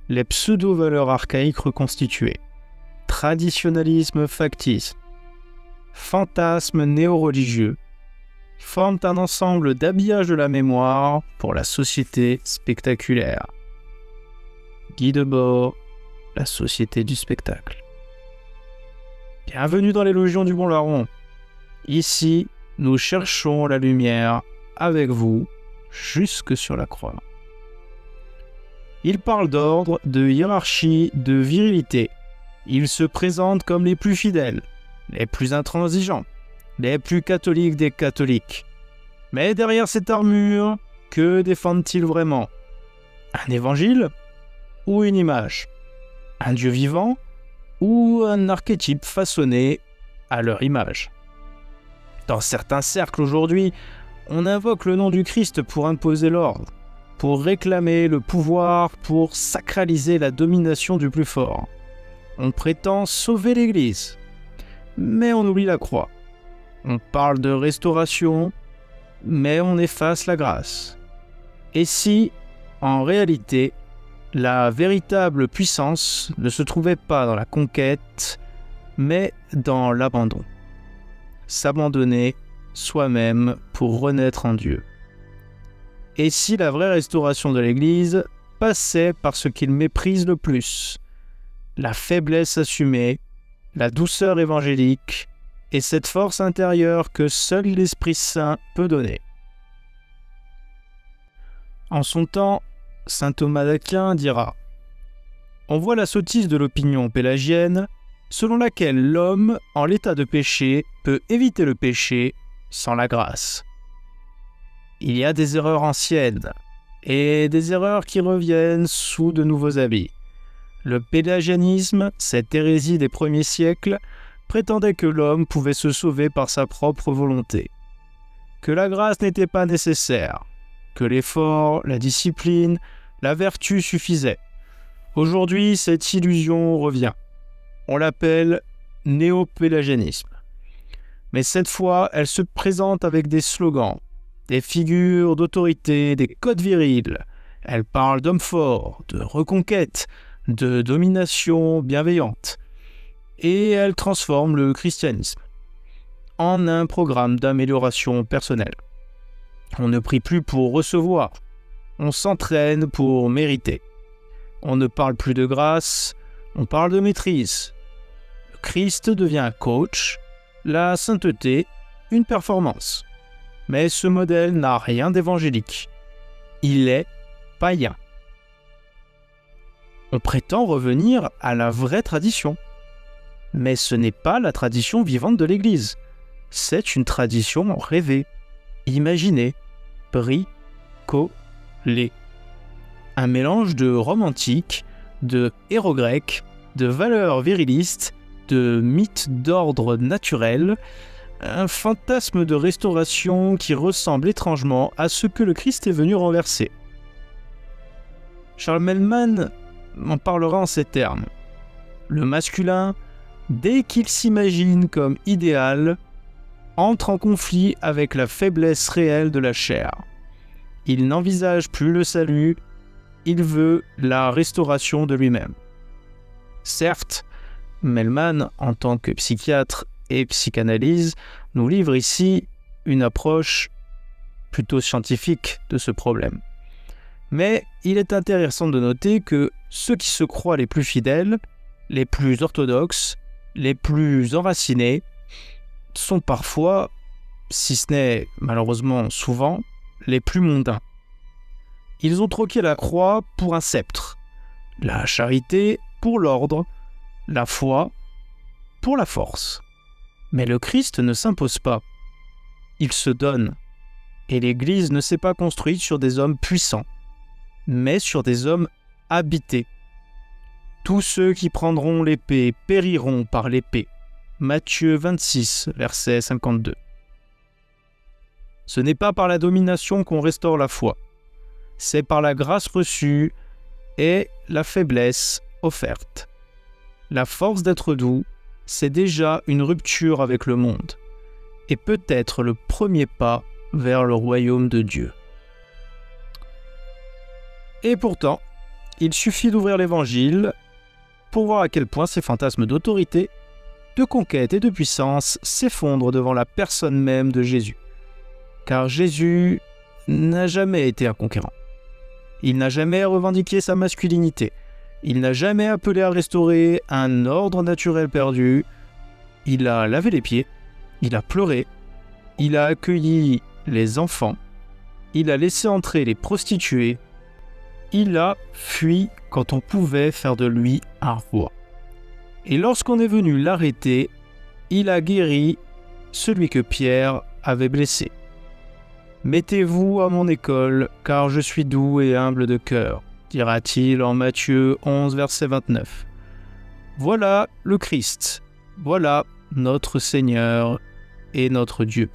les pseudo-valeurs archaïques reconstituées, traditionnalisme factice, fantasmes néo-religieux, forment un ensemble d'habillage de la mémoire pour la société spectaculaire. Guy Debord, la société du spectacle. Bienvenue dans les Légions du Bon Larron. Ici, nous cherchons la lumière avec vous jusque sur la croix. Il parle d'ordre, de hiérarchie, de virilité. Il se présente comme les plus fidèles, les plus intransigeants, les plus catholiques des catholiques. Mais derrière cette armure, que défendent-ils vraiment? Un évangile ou une image? Un Dieu vivant ou un archétype façonné à leur image? Dans certains cercles aujourd'hui, on invoque le nom du Christ pour imposer l'ordre, pour réclamer le pouvoir, pour sacraliser la domination du plus fort. On prétend sauver l'Église, mais on oublie la croix. On parle de restauration, mais on efface la grâce. Et si, en réalité, la véritable puissance ne se trouvait pas dans la conquête, mais dans l'abandon. S'abandonner soi-même pour renaître en Dieu. Et si la vraie restauration de l'Église passait par ce qu'il méprise le plus, la faiblesse assumée, la douceur évangélique et cette force intérieure que seul l'Esprit Saint peut donner. En son temps, saint Thomas d'Aquin dira « On voit la sottise de l'opinion pélagienne selon laquelle l'homme, en l'état de péché, peut éviter le péché sans la grâce. Il y a des erreurs anciennes et des erreurs qui reviennent sous de nouveaux habits. Le pélagianisme, cette hérésie des premiers siècles, prétendait que l'homme pouvait se sauver par sa propre volonté, que la grâce n'était pas nécessaire, que l'effort, la discipline, la vertu suffisaient. Aujourd'hui, cette illusion revient. On l'appelle néo-pélagianisme. Mais cette fois, elle se présente avec des slogans, des figures d'autorité, des codes virils. Elle parle d'hommes forts, de reconquête, de domination bienveillante. Et elle transforme le christianisme en un programme d'amélioration personnelle. On ne prie plus pour recevoir, on s'entraîne pour mériter. On ne parle plus de grâce, on parle de maîtrise. Le Christ devient un coach, la sainteté, une performance. Mais ce modèle n'a rien d'évangélique. Il est païen. On prétend revenir à la vraie tradition. Mais ce n'est pas la tradition vivante de l'Église. C'est une tradition rêvée, imaginée, bricolée. Un mélange de Rome antique, de héros grecs, de valeurs virilistes, de mythes d'ordre naturel, un fantasme de restauration qui ressemble étrangement à ce que le Christ est venu renverser. Charles Mellman en parlera en ces termes. Le masculin, dès qu'il s'imagine comme idéal, entre en conflit avec la faiblesse réelle de la chair. Il n'envisage plus le salut, il veut la restauration de lui-même. Certes, Mellman, en tant que psychiatre et psychanalyse, nous livre ici une approche plutôt scientifique de ce problème. Mais il est intéressant de noter que ceux qui se croient les plus fidèles, les plus orthodoxes, les plus enracinés, sont parfois, si ce n'est malheureusement souvent, les plus mondains. Ils ont troqué la croix pour un sceptre, la charité pour l'ordre, la foi pour la force. Mais le Christ ne s'impose pas. Il se donne. Et l'Église ne s'est pas construite sur des hommes puissants, mais sur des hommes habités. Tous ceux qui prendront l'épée périront par l'épée. Matthieu 26, verset 52. Ce n'est pas par la domination qu'on restaure la foi. C'est par la grâce reçue et la faiblesse offerte. La force d'être doux, c'est déjà une rupture avec le monde et peut-être le premier pas vers le royaume de Dieu. Et pourtant, il suffit d'ouvrir l'Évangile pour voir à quel point ces fantasmes d'autorité, de conquête et de puissance s'effondrent devant la personne même de Jésus. Car Jésus n'a jamais été un conquérant. Il n'a jamais revendiqué sa masculinité. Il n'a jamais appelé à restaurer un ordre naturel perdu. Il a lavé les pieds, il a pleuré, il a accueilli les enfants, il a laissé entrer les prostituées, il a fui quand on pouvait faire de lui un roi. Et lorsqu'on est venu l'arrêter, il a guéri celui que Pierre avait blessé. Mettez-vous à mon école, car je suis doux et humble de cœur, dira-t-il en Matthieu 11, verset 29. Voilà le Christ, voilà notre Seigneur et notre Dieu.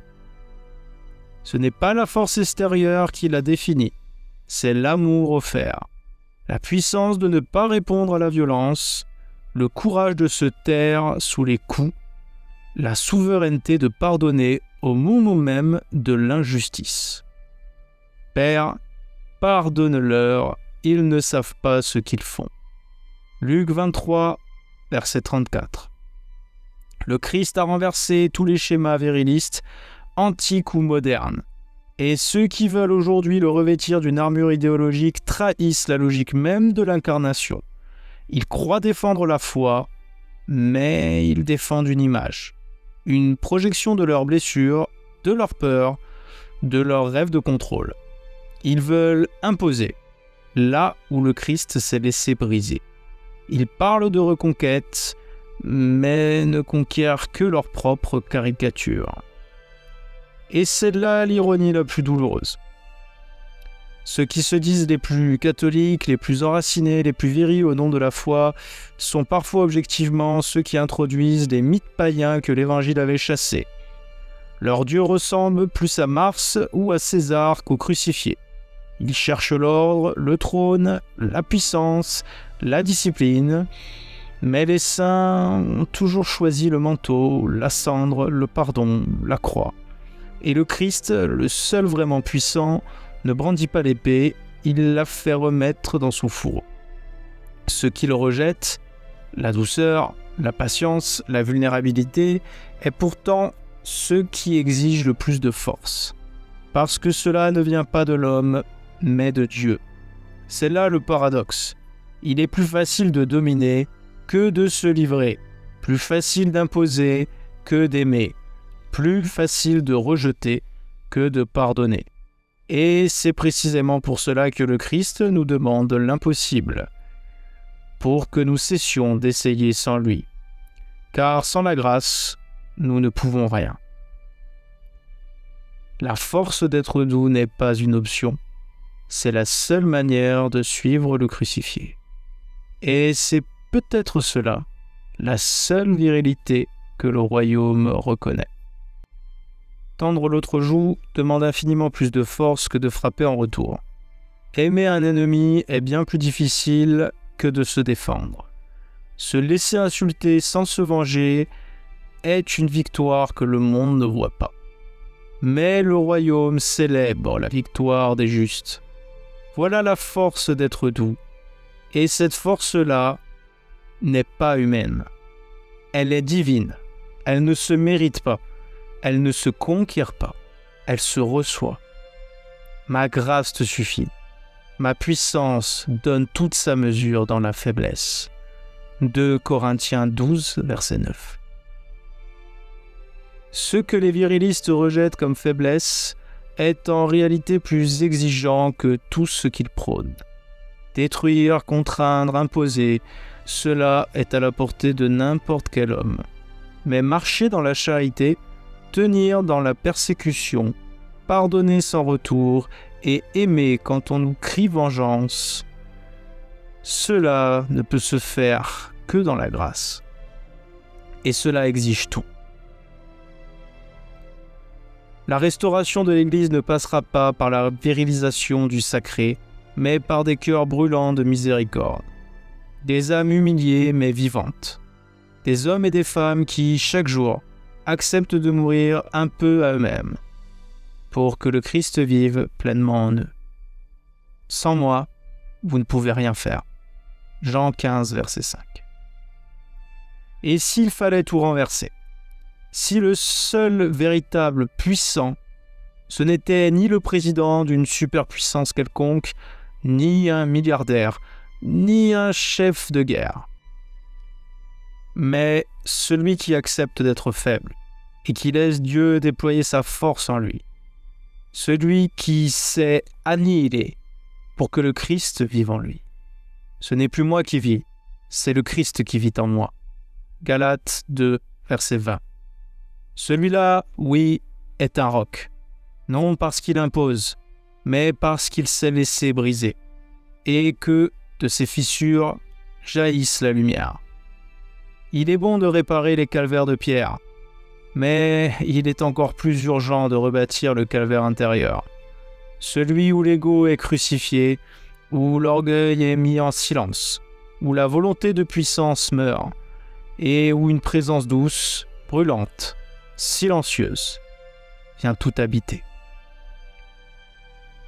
Ce n'est pas la force extérieure qui l'a défini, c'est l'amour offert, la puissance de ne pas répondre à la violence, le courage de se taire sous les coups, la souveraineté de pardonner au moment même de l'injustice. Père, pardonne-leur, ils ne savent pas ce qu'ils font. Luc 23, verset 34. Le Christ a renversé tous les schémas virilistes, antiques ou modernes. Et ceux qui veulent aujourd'hui le revêtir d'une armure idéologique trahissent la logique même de l'incarnation. Ils croient défendre la foi, mais ils défendent une image, une projection de leurs blessures, de leurs peurs, de leurs rêves de contrôle. Ils veulent imposer, là où le Christ s'est laissé briser. Ils parlent de reconquête, mais ne conquièrent que leur propre caricature. Et c'est là l'ironie la plus douloureuse. Ceux qui se disent les plus catholiques, les plus enracinés, les plus virils au nom de la foi, sont parfois objectivement ceux qui introduisent des mythes païens que l'Évangile avait chassés. Leur Dieu ressemble plus à Mars ou à César qu'au crucifié. Ils cherchent l'ordre, le trône, la puissance, la discipline, mais les saints ont toujours choisi le manteau, la cendre, le pardon, la croix. Et le Christ, le seul vraiment puissant, ne brandit pas l'épée, il la fait remettre dans son fourreau. Ceux qui le rejettent, la douceur, la patience, la vulnérabilité, est pourtant ceux qui exigent le plus de force. Parce que cela ne vient pas de l'homme, mais de Dieu. C'est là le paradoxe. Il est plus facile de dominer que de se livrer, plus facile d'imposer que d'aimer, plus facile de rejeter que de pardonner. Et c'est précisément pour cela que le Christ nous demande l'impossible, pour que nous cessions d'essayer sans lui. Car sans la grâce, nous ne pouvons rien. La force d'être doux n'est pas une option, c'est la seule manière de suivre le crucifié. Et c'est peut-être cela, la seule virilité que le royaume reconnaît. Tendre l'autre joue demande infiniment plus de force que de frapper en retour. Aimer un ennemi est bien plus difficile que de se défendre. Se laisser insulter sans se venger est une victoire que le monde ne voit pas. Mais le royaume célèbre la victoire des justes. Voilà la force d'être doux. Et cette force-là n'est pas humaine. Elle est divine. Elle ne se mérite pas. Elle ne se conquiert pas. Elle se reçoit. Ma grâce te suffit. Ma puissance donne toute sa mesure dans la faiblesse. 2 Corinthiens 12, verset 9. Ce que les virilistes rejettent comme faiblesse est en réalité plus exigeant que tout ce qu'ils prônent. Détruire, contraindre, imposer, cela est à la portée de n'importe quel homme. Mais marcher dans la charité, tenir dans la persécution, pardonner sans retour et aimer quand on nous crie vengeance, cela ne peut se faire que dans la grâce. Et cela exige tout. La restauration de l'Église ne passera pas par la virilisation du sacré, mais par des cœurs brûlants de miséricorde, des âmes humiliées mais vivantes, des hommes et des femmes qui, chaque jour, acceptent de mourir un peu à eux-mêmes, pour que le Christ vive pleinement en eux. Sans moi, vous ne pouvez rien faire. Jean 15, verset 5. Et s'il fallait tout renverser, si le seul véritable puissant, ce n'était ni le président d'une superpuissance quelconque, ni un milliardaire, ni un chef de guerre, mais celui qui accepte d'être faible et qui laisse Dieu déployer sa force en lui, celui qui s'est annihilé pour que le Christ vive en lui. Ce n'est plus moi qui vis, c'est le Christ qui vit en moi. Galates 2, verset 20. Celui-là, oui, est un roc, non parce qu'il impose, mais parce qu'il s'est laissé briser, et que de ses fissures jaillisse la lumière. Il est bon de réparer les calvaires de pierre, mais il est encore plus urgent de rebâtir le calvaire intérieur, celui où l'ego est crucifié, où l'orgueil est mis en silence, où la volonté de puissance meurt, et où une présence douce, brûlante, silencieuse, vient tout habiter.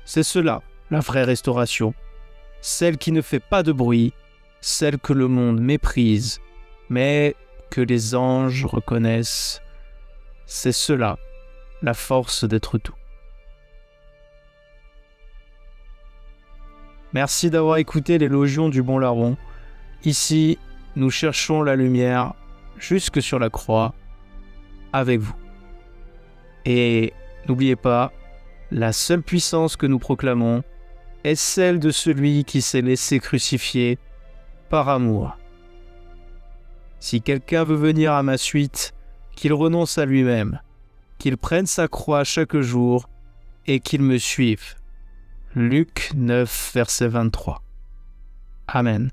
C'est cela, la vraie restauration, celle qui ne fait pas de bruit, celle que le monde méprise, mais que les anges reconnaissent. C'est cela, la force d'être tout. Merci d'avoir écouté les Logions du Bon Larron. Ici, nous cherchons la lumière jusque sur la croix avec vous. Et n'oubliez pas, la seule puissance que nous proclamons est celle de celui qui s'est laissé crucifier par amour. Si quelqu'un veut venir à ma suite, qu'il renonce à lui-même, qu'il prenne sa croix chaque jour et qu'il me suive. Luc 9, verset 23. Amen.